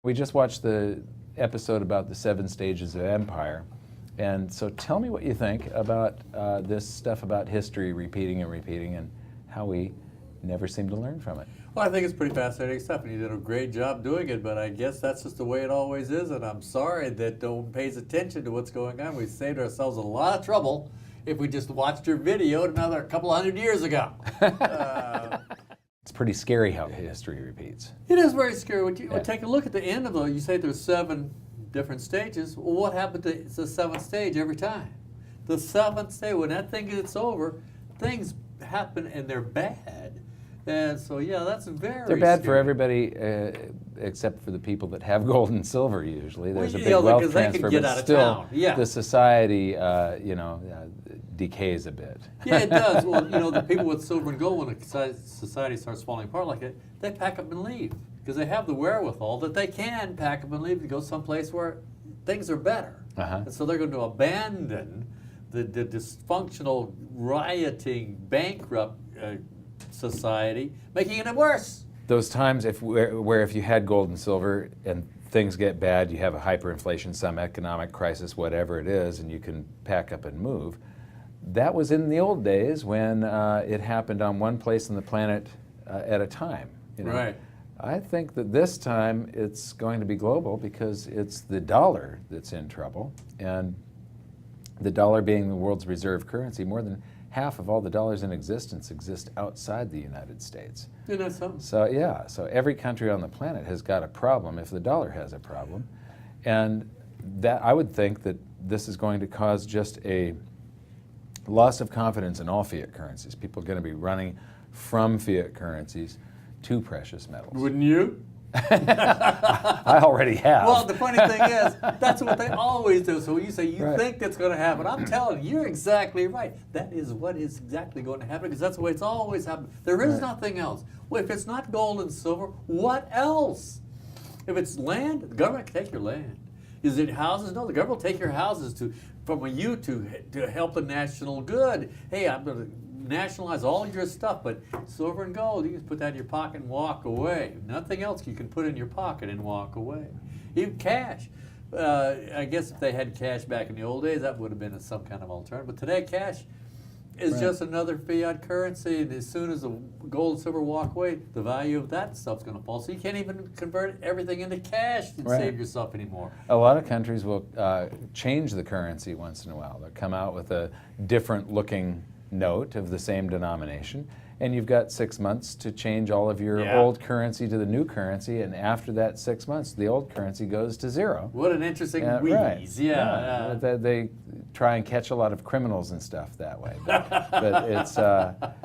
We just watched the episode about the 7 stages of empire, and so tell me what you think about this stuff about history repeating and how we never seem to learn from it. Well, I think it's pretty fascinating stuff, and you did a great job doing it, but I guess that's just the way it always is, and I'm sorry that no one pays attention to what's going on. We saved ourselves a lot of trouble if we just watched your video another couple hundred years ago. It's pretty scary how history repeats. It is very scary. When you take a look at the end of you say there's 7 different stages. Well, what happened to the 7th stage every time? The 7th stage, when that thing gets over, things happen and they're bad. And so, yeah, that's very They're bad scary. for everybody except for the people that have gold and silver usually. There's a big wealth transfer, but still the society, decays a bit. Yeah, it does. Well, the people with silver and gold, when a society starts falling apart like that, they pack up and leave because they have the wherewithal that they can pack up and leave to go someplace where things are better. And so they're going to abandon the dysfunctional, rioting, bankrupt society, making it worse. Those times where if you had gold and silver and things get bad, you have a hyperinflation, some economic crisis, whatever it is, and you can pack up and move. That was in the old days when it happened on one place on the planet at a time. Right. I think that this time it's going to be global because it's the dollar that's in trouble, and the dollar being the world's reserve currency, more than half of all the dollars in existence exist outside the United States. Isn't that something? So yeah, so every country on the planet has got a problem if the dollar has a problem, and that I would think that this is going to cause just a loss of confidence in all fiat currencies. People are going to be running from fiat currencies to precious metals. Wouldn't you? I already have. Well, the funny thing is, that's what they always do. So when you say you think that's going to happen, I'm telling you, you're exactly right. That is what is exactly going to happen because that's the way it's always happened. There is nothing else. Well, if it's not gold and silver, what else? If it's land, the government can take your land. Is it houses? No, the government will take your houses to help the national good. Hey, I'm going to nationalize all your stuff, but silver and gold, you can put that in your pocket and walk away. Nothing else you can put in your pocket and walk away. Even cash. I guess if they had cash back in the old days, that would have been some kind of alternative. But today, cash is just another fiat currency, and as soon as the gold and silver walk away, the value of that stuff's going to fall. So you can't even convert everything into cash and save yourself anymore. A lot of countries will change the currency once in a while. They'll come out with a different looking note of the same denomination, and you've got 6 months to change all of your old currency to the new currency, and after that 6 months, the old currency goes to zero. What an interesting wheeze. They try and catch a lot of criminals and stuff that way, but it's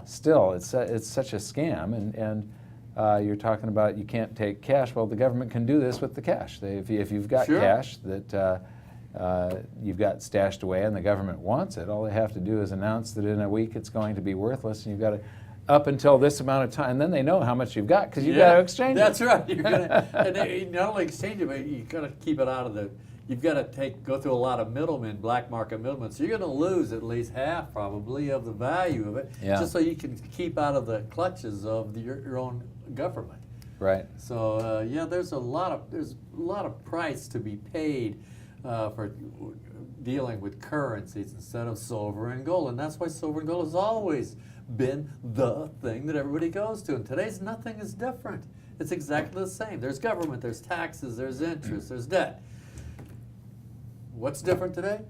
still, it's such a scam, and you're talking about you can't take cash. Well, the government can do this with the cash. If you've got cash that you've got stashed away and the government wants it, all they have to do is announce that in a week it's going to be worthless, and you've got to up until this amount of time, and then they know how much you've got because you've got to exchange it. That's right. You're gonna, and they not only exchange it, but you've got to keep it out of the. You've got to go through a lot of middlemen, black market middlemen. So you're going to lose at least half, probably, of the value of it, just so you can keep out of the clutches of your own government. Right. So there's a lot of price to be paid for dealing with currencies instead of silver and gold, and that's why silver and gold has always been the thing that everybody goes to. And today's nothing is different. It's exactly the same. There's government, there's taxes, there's interest, there's debt. What's different today?